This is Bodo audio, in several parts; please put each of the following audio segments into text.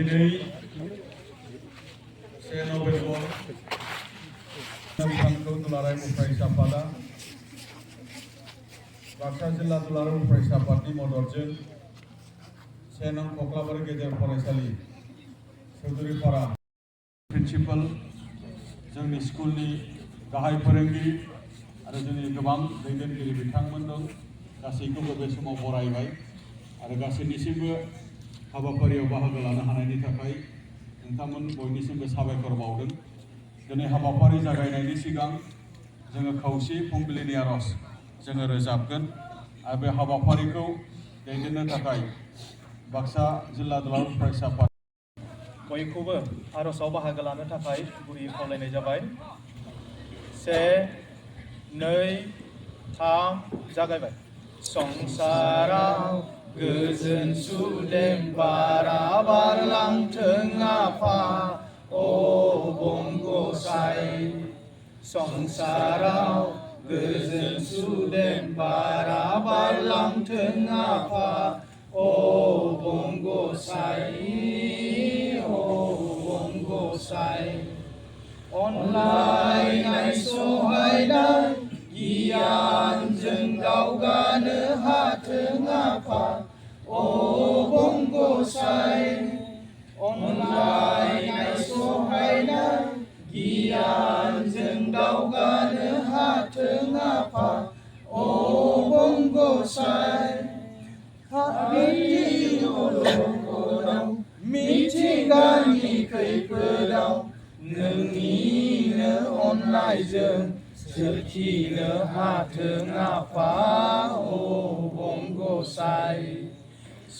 दिनै 1 नभेम्बर बिथांखौ दुलाराय फरायसा आफादा बाक्सा जिल्ला दुलाराय फरायसा आफादनि मददजों 1 नं कक्लाबारि गेजेर फरायसालि चौधुरीपारा प्रिन्सिपाल जोंनि स्कुलनि गाहाय फोरोंगिरि आरो जोंनि गोबां दैदेनगिरि बिथांमोन दं गासैखौबो बे समाव बरायबाय आरो गासैनिसिमबो हाबाफारियाव बाहागो लानो हानायनि थाखाय नोंथांमोन बयनिसिमबो साबायखर बावदों। दिनै हाबाफारि जागायनायनि सिगां जोङो खौसे फुंबिलिनि आरज जोङो रोजाबगोन आरो बे हाबाफारिखौ दैदेननो थाखाय बाक्सा जिल्ला दुलाराय फरायसा आफाद बयखौबो आरजआव बाहागो लानो थाखाय गुरै खावलायनाय जाबाय। 1, 2, 3 जागायबाय। संसाराव गोजोन सुदेम बारा बारलांथों आफा अबं गसाइ। संसाराव गोजोन सुदेम बारा बारलांथों आफा अबं गसाइ अबं गसाइ। अनलायनाय सहायनाय गियानजों दावगानो हाथों आफा अबं गसाइ। अनलायनाय सहायनाय गियानजों दावगानो हाथों आफा अबं गसाइ। मिथिंगानि खैफोदाव नोंनिनो अननायजों सोरखिनो हाथों आफा अबं गसाइ।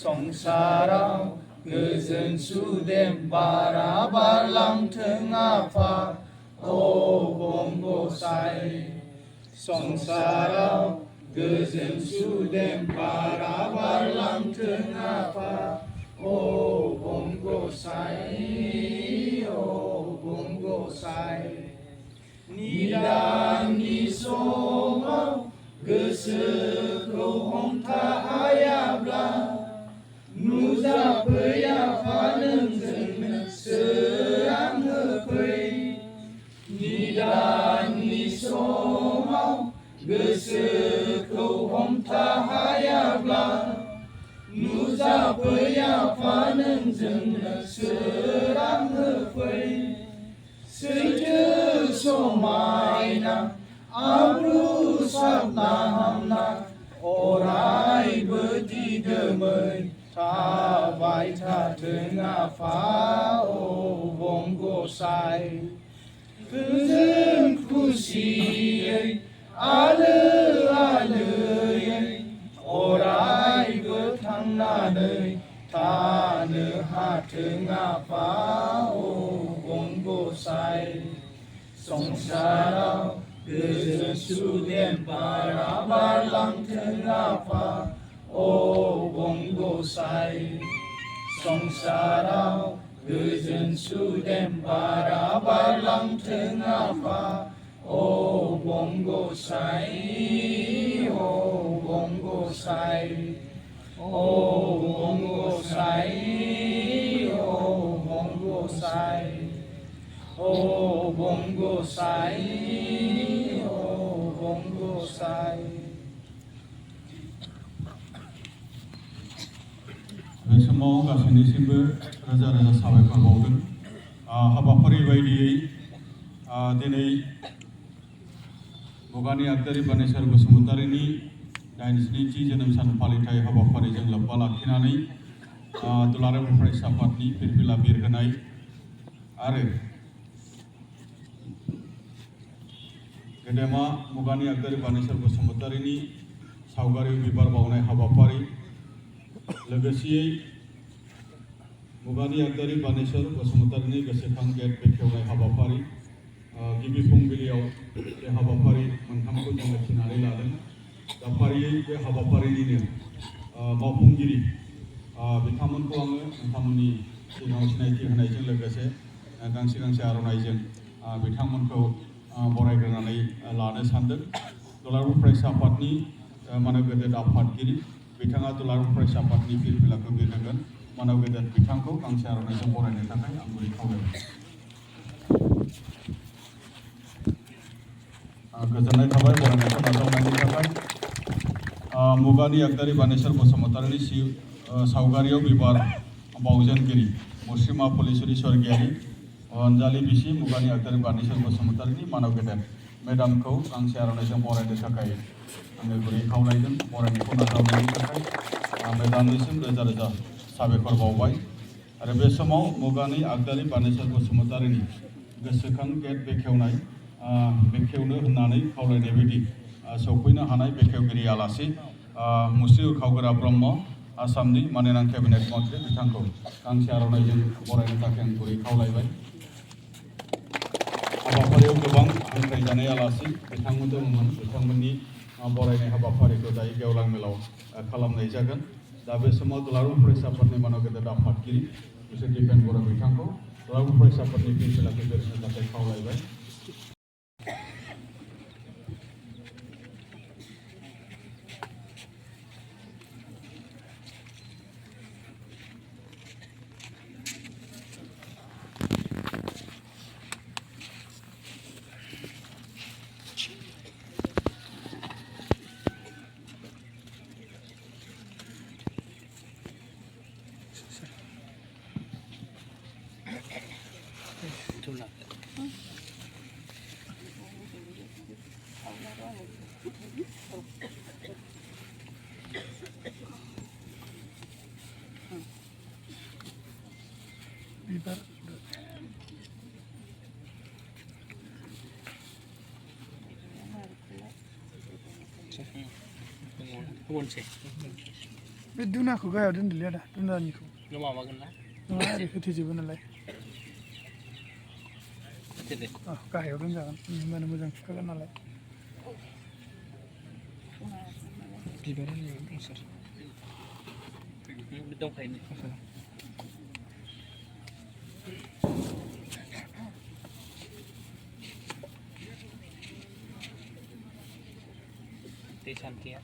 संसाराव गोजोन सुदेम बारा बारलांथों आफा अबं गसाइ। संसाराव गोजोन सुदेम बारा बारलांथों आफा अबं गसाइ अबं गसाइ। निदाननि समाव गोसोखौ हमथा हायाब्ला नुजाफै आफा नोंजोंनो सोरां होफै। निदाननि समाव गोसोखौ हमथा हायाब्ला नुजाफै आफा नोंजोंनो सोरां होफै। सैथो समायना आब्रु साबना हामना अरायबो दिदोमै थाबाय थाथों आफा अबं गसाइ। गोजोन खुसियै आलो आलोयै अरायबो थांनानै थानो हाथों आफा अबं गसाइ। संसाराव गोजोन सुदेम बारा बारलांथों आफा अबं गसाइ। संसाराव गोजोन सुदेम बारा बारलांथों आफा अबं गसाइ अबं गसाइ अबं गसाइ अबं गसाइ अबं गसाइ अबं गसाइ। बे समाव गासैनिसिमबो रोजा रोजा साबायखर बावदों। हाबाफारि बायदियै दिनै मुगानि आगदारि बानेश्वर बसुमतारीनि 82थि जोनोम सान फालिथाय हाबाफारिजों लोब्बा लाखिनानै दुलाराय फरायसा आफादनि फिरफिला बिरहोनाय आरो गेदेमा मुगानि आगदारि बानेश्वर बसुमतारीनि सावगारि बिबार बावनाय हाबाफारि लोगोसेयै मुगानि आगदारि बानेश्वर बसुमतारीनि गोसोखां गेट बेखेवनाय हाबाफारि गिबि फुंबिलियाव बे हाबाफारि मोनथामखौ जोङो थिनानै लादों। दा फारियै बे हाबाफारिनिनो मावफुंगिरि बिथांमोनखौ आङो नोंथांमोननि सिगाङाव सिनायथि होनायजों लोगोसे गांसे गांसे आर'नाइजों बिथांमोनखौ बरायग्रोनानै लानो सानदों। दुलाराय फरायसा आफादनि गेदेर आफादगिरि बिथाङा दुलाराय फरायसा आफादनि फिरफिलाखौ बिरहोगोन। मानव गेदेर बिथांखौ गांसे आर'नाइजों बरायनो थाखाय आं गुरै खावलायबाय। गोजोननाय थाबाय बरायनायखौ नाजावनायनि थाखाय। मुगानि आगदारि बानेश्वर बसुमतारिनि सावगारियाव बिबार बावजेनगिरि मुस्रिमा फुलेश्वरी स्वर्गियारि अनजालि बिसि मुगानि आगदारि बानेश्वर बसुमतारिनि मानव गेदेर मेडामखौ गांसे आर'नाइजों बरायनो थाखाय आङो गुरै खावलायदों। बरायनायखौ नाजावनायनि थाखाय मेडामनिसिम रोजा रोजा साबायखर बावबाय। आरो बे समाव मुगानि आगदारि बानेश्वर बसुमतारिनि गोसोखां गेट बेखेवनो होननानै खावलायनाय बायदि सौफैनो हानाय बेखेवगिरि आलासि मुस्रि उरखावगोरा ब्रह्म आसामनि माननीय केबिनेट मन्त्रि बिथांखौ गांसे आर'नाइजों बरायनो थाखाय आं गुरै खावलायबाय। हाबाफारियाव गोबां हांख्रायजानाय आलासि बिथांमोन दंमोन। बिथांमोननि बरायनाय हाबाफारिखौ दायो गेवलां मेलाव खालामनाय जागोन। दा बे समाव दुलाराय फरायसाफोरनि मानव गेदेर आफादगिरि बिसोर दिपेन बर' बिथांखौ दुलाराय फरायसाफोरनि फिरफिलाखौ बेरहोनो थाखाय खावलायबाय। बिबार बे दुनाखौ गाहायाव दोनदोलै आदा दुनानिखौ माबागोन ना नङा ओरै होथेजोबो नालाय गाहायाव दोनजागोन होनबानो मोजां थिखागोन नालाय बिबार दंखायो दै सान्थिया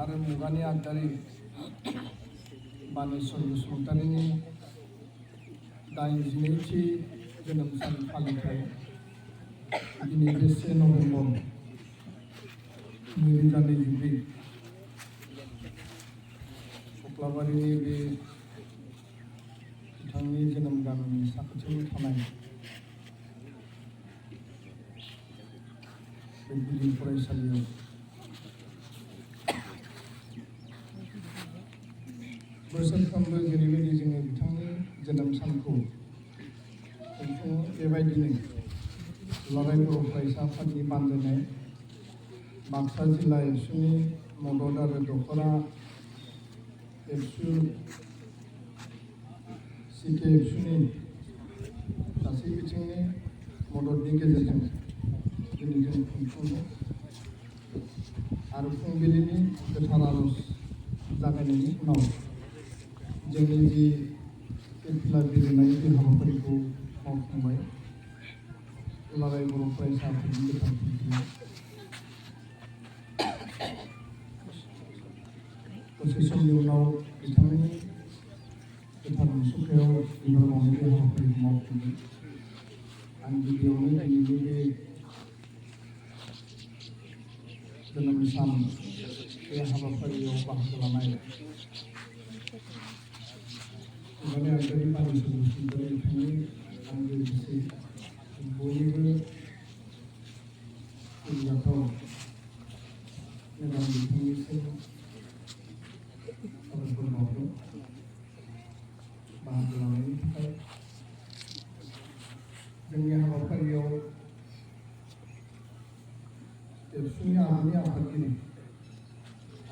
आरो मुगानि आगदारि बानेश्वर बसुमतारीनि 82थि जोनोम सान फालिथाय दिनै 1 नभेम्बर 2022 कक्लाबारिनि बे बिथांनि जोनोम गामिनि साखाथियाव थानाय बे गुदि फरायसालियाव बोसोरफ्रोमबो जेरैबायदि जोङो बिथांनि जोनोम सानखौ खुंफुङो बेबायदिनो दुलाराय बर' फरायसा आफादनि बानजायनाय बाक्सा जिल्ला एबसुनि मदद आरो दख'रा एबसु सिके एबसुनि गासै बिथिंनि मददनि गेजेरजों दिनै जों खुंफुङो आरो फुंबिलिनि गोथार आर'ज जागायनायनि उनाव जोंनि जि खेला गेलेनाय बे हाबाफारिखौ मावफुंबाय दुलाराय बर' फरायसा आफादनि गोथार खुंफुंनाय दसे समनि उनाव बिथांनि गोथार मुसुखायाव बिबार बावनाय बे हाबाफारिखौ मावफुंगोन। आं गिबियावनो दिनैनि बे जोनोम सान बे हाबाफारियाव बाहागो लानाय मुगानि आगदारि बानेश्वर बसुमतारी बिथांनि आंगो बिसि बयनिबो सिबिजाथाव मेडाम बिथांनिसिम साबायखर बावदों बाहागो लानायनि थाखाय। जोंनि हाबाफारियाव एबसुनि आगुनि आफादगिरि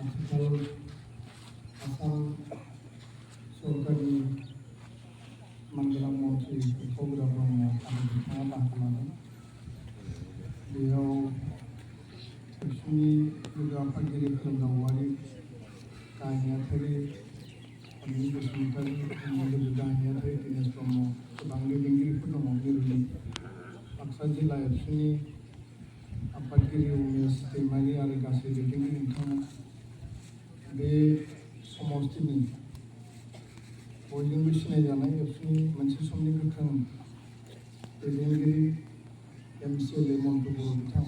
आथिखाल आसाम सरकारनि मानगोनां मन्थ्रि उपेन्द्र ब्रह्म आरो बिथाङा बाहागो लादों। बेयाव एबसुनि लोगो आफादगिरि खोरोमदाव औवारि, गाहाय नेहाथारि अनिल बसुमतारी, जोंनि लोगो गाहाय नेहाथारि दिनेश ब्रह्म, गोबां दैदेनगिरिफोर दङ मिरुनि। बाक्सा जिल्ला एबसुनि आफादगिरि उमेश दैमारि आरो गासै दैदेनगिरि बिथांमोन बे समस्थिनि बयजोंबो सिनायजानाय एबसुनि मोनसे समनि गोख्रों दैदेनगिरि MCLA मन्टु बर' बिथां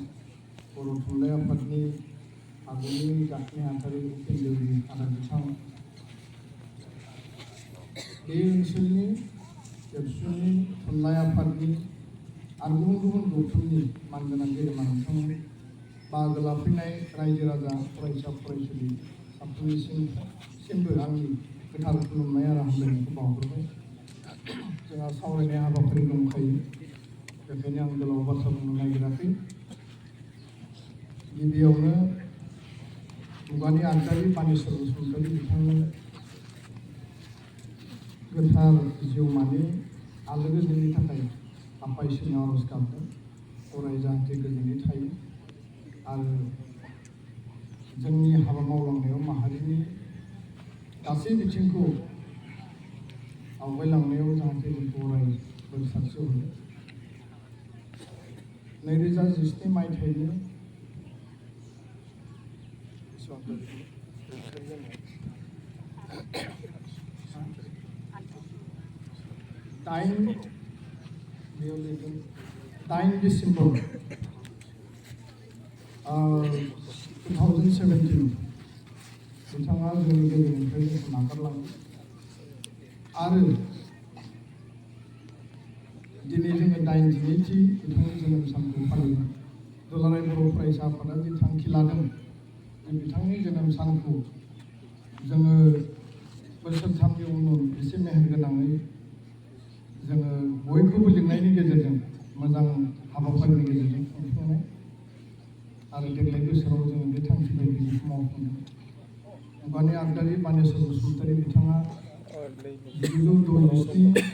बर' थुनलाइ आफादनि आगुनि गाहाय नेहाथारि उपेन्द्र आदा बिथां बे ओनसोलनि एबसुनि थुनलाइ आफादनि आरो गुबुन गुबुन गौथुमनि मानगोनां गेदेमा नोंथांमोन बाहागो लाफैनाय रायजो राजा फरायसा फरायसुलि साफ्रोमनिसिमबो आंनि गोथार खुलुमनाय आरो हामलायनायखौ बावहरबाय। जोंहा सावरायनाय हाबाफारि दंखायो, बेखायनो आं गोलाव बाथ्रा बुंनो नागिराखै। गिबियावनो मुगानि आगदारि बानेश्वर बसुमतारी बिथांनो गोथार जिउमानि आलो गोजोननि थाखाय आफा इसोरनि आरज गाबदों, अराय जाहाथे गोजोनै थायो आरो जोंनि हाबा मावलांनायाव माहारिनि गासै बिथिंखौ आवगायलांनायाव जाहाथे जोंखौ अराय बोर सारस्रिहरो। 2017 मायथाइनि दाइन डिसेम्बर 2017 बिथाङा जोंनि गेजेरनिफ्राय जोंखौ नागारलाङो आरो दिनै जोङो 82थि बिथांनि जोनोम सानखौ फालियो। दुलाराय बर' फरायसा आफादा जि थांखि लादों जे बिथांनि जोनोम सानखौ जोङो बोसोरथामनि उनाव एसे मेहेरगोनाङै जोङो बयखौबो लिंनायनि गेजेरजों मोजां हाबाफारिनि गेजेरजों खुंफुंनाय आरो देग्लाय बोसोराव जोङो बे थांखि बायदियै मावफुंदों। मुगानि आगदारि बानेश्वर बसुमतारी बिथाङा 1967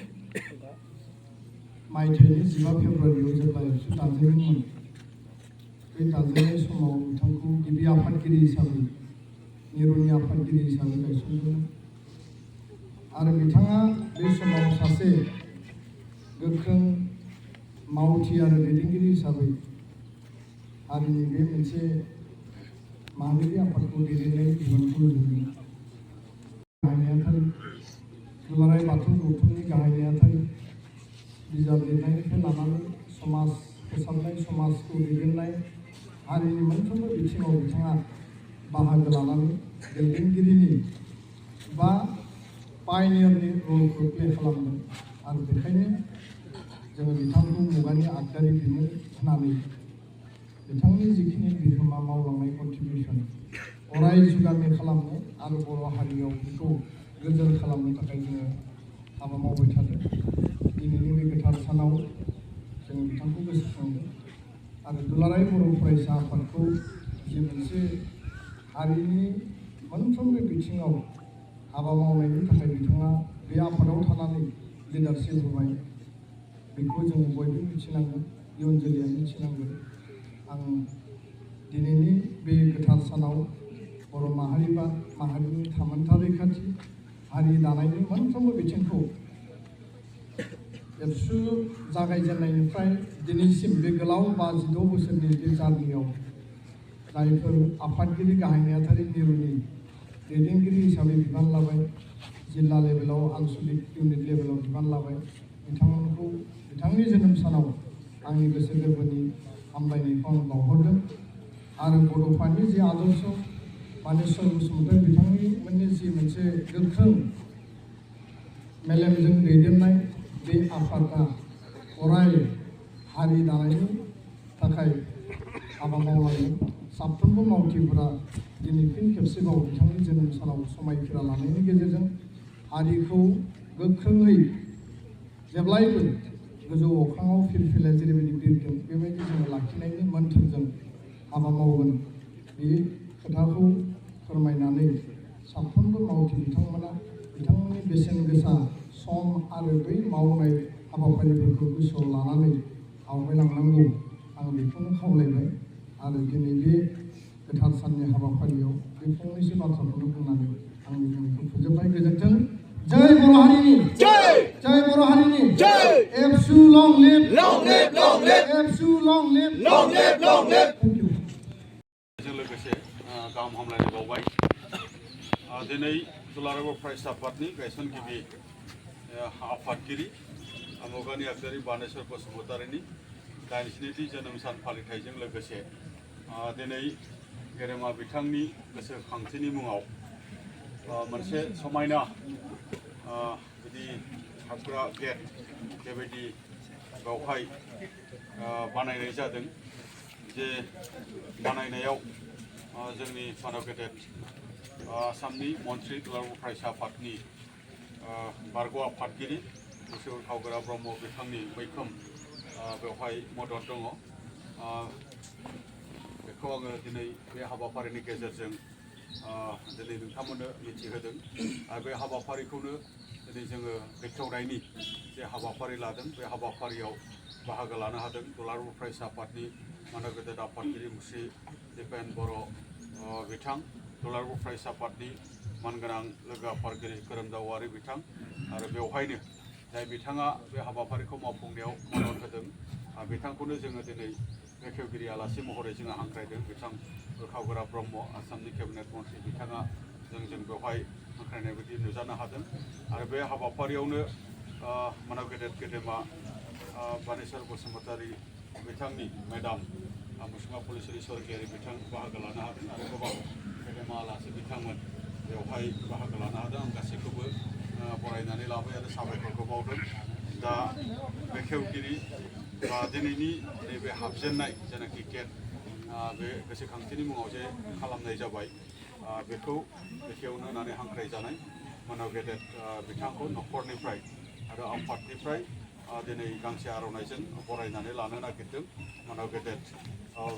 मायथाइनि 15 फेब्रुवारियाव जेब्ला एबसु दाजेनदोंमोन, बे दाजेननाय समाव बिथांखौ गिबि आफादगिरि हिसाबै मिरुनि आफादगिरि हिसाबै गायसनदोंमोन आरो बिथाङा बे समाव सासे गोख्रों मावथि आरो दैदेनगिरि हिसाबै हारिनि बे मोनसे माहारियारि आफादखौ दैदेननाय बिबानखौ होदोंमोन। गाहाय नेहाथारि दुलाराय बाथौ गौथुमनि गाहाय नेहाथारि, बिजाब लिरनायनिफ्राय लानानै समाज फोसाबनाय, समाजखौ दैदेननाय, हारिनि मोनफ्रोमबो बिथिङाव बिथाङा बाहागो लानानै दैदेनगिरिनि बा पायनियारनि रलखौ प्ले खालामदों आरो बेखायनो जोङो बिथांखौ मुगानि आगदारि बिमुं होनानै बिथांनि जिखिनि बिहोमा मावलांनाय कन्ट्रिबिउसन अराय जुगामि खालामनो आरो बर' हारियाव बेखौ गोजोर खालामनो थाखाय जोङो हाबा मावबाय थादों। दिनैनि बे गोथार सानाव जोङो बिथांखौ गोसोखांदों आरो दुलाराय बर' फरायसा आफादखौ जि मोनसे हारिनि मोनफ्रोमबो बिथिङाव हाबा मावनायनि थाखाय बिथाङा बे आफादाव थानानै लिडारशिप होबाय, बेखौ जोङो बयबो मिथिनांगोन, इयुन जोलैया मिथिनांगोन। आं दिनैनि बे गोथार सानाव बर' माहारि बा माहारिनि थामोनथा रैखाथि, हारि दानायनि मोनफ्रोमबो बिथिंखौ एबसु जागायजेननायनिफ्राय दिनैसिम बे गोलाव 56 बोसोरनि बे जार्नियाव जायफोर आफादगिरि गाहाय नेहाथारि मिरुनि दैदेनगिरि हिसाबै बिबान लाबाय, जिल्ला लेभेलाव आनसलिक इउनिट लेभेलाव बिबान लाबाय, बिथांमोनखौ बिथांनि जोनोम सानाव आंनि गोसो गोरबोनि हामलायनायखौ आं बावहरदों आरो बड'फानि जि आदर्श बानेश्वर बसुमतारी बिथांमोननि जि मोनसे गोख्रों मेलेमजों दैदेननाय बे आफादा अराय हारि दानायनि थाखाय हाबा मावलांगोन। साफ्रोमबो मावथिफोरा दिनै फिन खेबसेबाव बिथांनि जोनोम सानाव समायखिरा लानायनि गेजेरजों हारिखौ गोख्रोङै जेब्लायबो गोजौ अख्राङाव फिरफिला जेरैबायदि बिरदों बेबायदि जोङो लाखिनायनि मोन्थोरजों हाबा मावगोन। बे खोथाखौ फोरमायनानै साफ्रोमबो मावथि बिथांमोना बिथांमोननि बेसेन गोसा सम आरो बै मावनाय हाबाफारिफोरखौ गोसोआव लानानै आवगायलांनांगौ, आं बेखौनो खावलायबाय आरो दिनै बे गोथार साननि हाबाफारियाव बे फंनैसो बाथ्राखौनो बुंनानै आंनि बुंनायखौ फोजोबबाय। गोजोन्थों। जय बर' हारिनि जय, जय बर' हारिनि जय। एबसु लं लिभ, लं लिभ, लं लिभ। एबसु लं लिभ, लं लिभ, लं लिभ। Thank you. जों लोगोसे गाहाम हामलायनाय बावबाय। दिनै दुलाराय बर' फरायसा आफादनि गायसनगिरि आफादगिरि मुगानि आगदारि बानेश्वर बसुमतारीनि 82थि जोनोम सान फालिथायजों लोगोसे दिनै गेरेमा बिथांनि गोसोखांथिनि मुङाव मोनसे समायना बिदि हाबग्रा गेट बेबायदि बेवहाय बानायनाय जादों। जे बानायनायाव जोंनि मानव गेदेर आसामनि मन्त्रि दुलाराय बर' फरायसा आफादनि बारग' आफादगिरि मुसुर खावग्रा ब्रह्म बिथांनि मैखोम बेवहाय मदद दङ। बेखौ आङो दिनै बे हाबाफारिनि गेजेरजों दिनै नोंथांमोननो मिथिहोदों आरो बे हाबाफारिखौनो दिनै जोङो बेखेवनायनि जे हाबाफारि लादों बे हाबाफारियाव बाहागो लानो हादों दुलाराय बर' फरायसा आफादनि मानव गेदेर आफादगिरि मुस्रि दिपेन बर' बिथां, दुलाराय बर' फरायसा आफादनि मानगोनां लोगो आफादगिरि खोरोमदाव औवारि बिथां आरो बेवहायनो जाय बिथाङा बे हाबाफारिखौ मावफुंनायाव मदद होदों बिथांखौनो जोङो दिनै बेखेवगिरि आलासि महरै जोङो हांख्रायदों। बिथां खावग्रा ब्रह्म आसामनि केबिनेट मन्त्रि बिथाङा जोंजों बेवहाय हांख्रायनाय बायदि नुजानो हादों आरो बे हाबाफारियावनो मानव गेदेर गेदेमा बानेश्वर बसुमतारी बिथांनि मेडाम मुसुमा पुलिसरि सरगियारि बिथां बाहागो लानो हादों आरो गोबां गेदेमा आलासि बिथांमोन बेवहाय बाहागो लानो हादों। आं गासैखौबो बरायनानै लाबाय आरो साबायखरखौ बावदों। दा बेखेवगिरि दिनैनि नैबे हाबजेननाय जेनाखि गेट बे गोसोखांथिनि मुङाव जे खालामनाय जाबाय बेखौ बेखेवनो होननानै हांख्रायजानाय मानव गेदेर बिथांखौ न'खरनिफ्राय आरो आफादनिफ्राय दिनै गांसे आर'नाइजों बरायनानै लानो नागिरदों। मानव गेदेर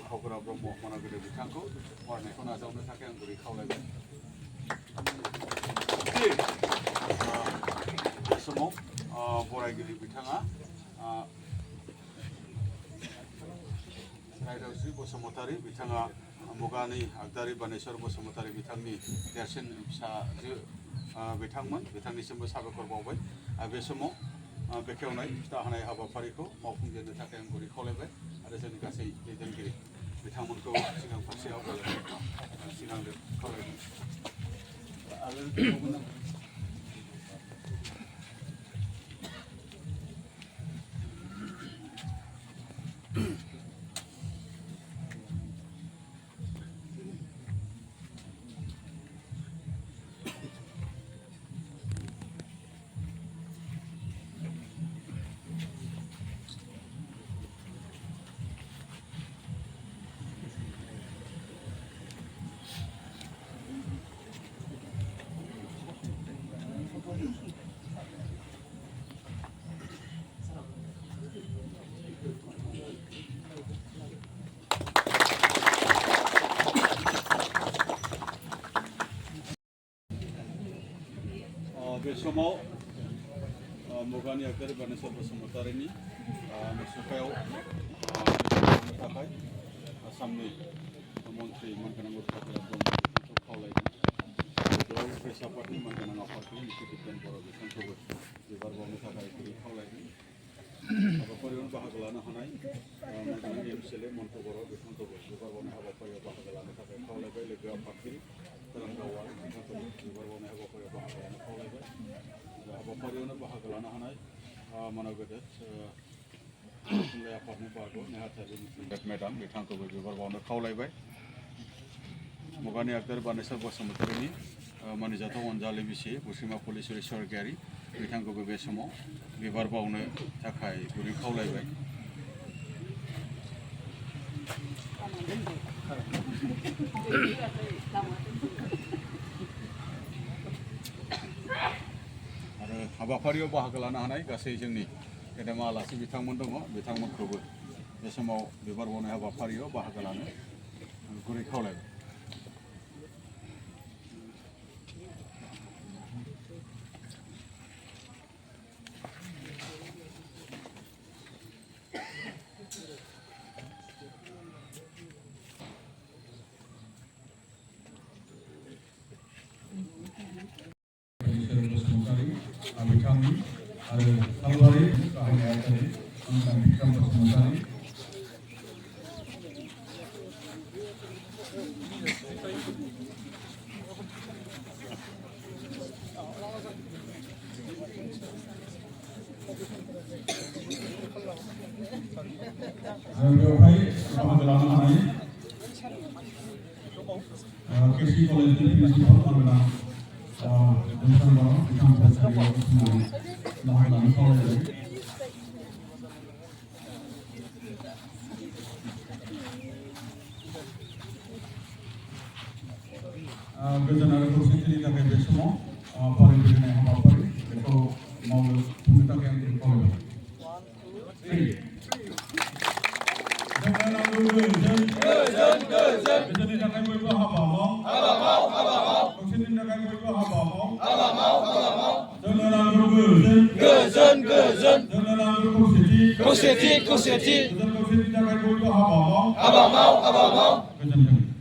खावग्रा ब्रह्म मानव गेदेर बिथांखौ बरायनायखौ नाजावनो थाखाय आं गुरै खावलायबाय। बे समाव बरायगिरि बिथाङा रायदावस्रि बसुमतारी बिथाङा मुगानि आगदारि बानेश्वर बसुमतारी बिथांनि देरसिन फिसाजो बिथांमोन बिथांनिसिमबो साबायखर बावबाय। बे समाव बेखेवनाय फिथा होनाय हाबाफारिखौ मावफुंजेननो थाखाय आं गुरै खावलायबाय आरो जोंनि गासै दैदेनगिरि बिथांमोनखौ सिगां फारसे आवगायलांनो सिगांनो खावलायदों। बे समाव मुगानि आगदारि बानेश्वर बसुमतारीनि मुसुखायाव थाखाय आसामनि मन्त्रि मानगोनां बिथांखौ खावलायदों। दुलाराय फरायसा आफादनि मानगोनां आफादगिरि मुस्रि दिपेन बर' बिथांखौबो बिबार बावनो थाखाय गुरै खावलायदों। हाबाफारियाव बाहागो लानो हानाय मानगोनां एमसिएलए मन्टु बर' बिथांखौबो बिबार बावनाय हाबाफारियाव बाहागो लानो थाखाय खावलायबाय। लोगो आफादगिरि खोरोमदाव औवारि बिथांखौबो बिबार बावनाय हाबाफारियाव बाहागो लानो खावलायबाय। हाबाफारियावनो बाहागो लानो हानाय मानव गेदेर थुनलाइ आफादनि बारग' नेहाथारि मेडाम बिथांखौबो बिबार बावनो खावलायबाय। मुगानि आगदारि बानेश्वर बसुमतारीनि मानिजाथाव अनजालि बिसि मुसुमा पुलिसरि सरगियारि बिथांखौबो बे समाव बिबार बावनो थाखाय गुरै खावलायबाय। आरो हाबाफारियाव बाहागो लानो हानाय गासै जोंनि गेदेमा आलासि बिथांमोन दङ बिथांमोनखौबो बे समाव बिबार बावनाय हाबाफारियाव बाहागो लानो गुरै खावलायबाय। बिथांनि आरो सालबारि गाहाय नेहाथारि बिक्रम बसुमतारी बेवहाय बाहागो लानो हानाय केसि कलेजनि प्रिन्सिपाल मानोना नोंथांमोन बिथां फरायसालियाव थांनानै बाहागो लानो खावलायजायो। गोजोन आरो खौसेथिनि थाखाय बे समाव फारिलाइ हाबाफारि बेखौ मावनो थांनो थाखाय आं खावलायबाय। जोंनो नांगौ गोजोननि थाखाय बयबो हाबा माव खौसेथिनि थाखाय बयबो हाबा माव जोंनो नांगौ गोजोन जोंनो नांगौ खौसेथि गोजोन खौसेथिनि थाखाय बयबो हाबा माव गोजोनथों।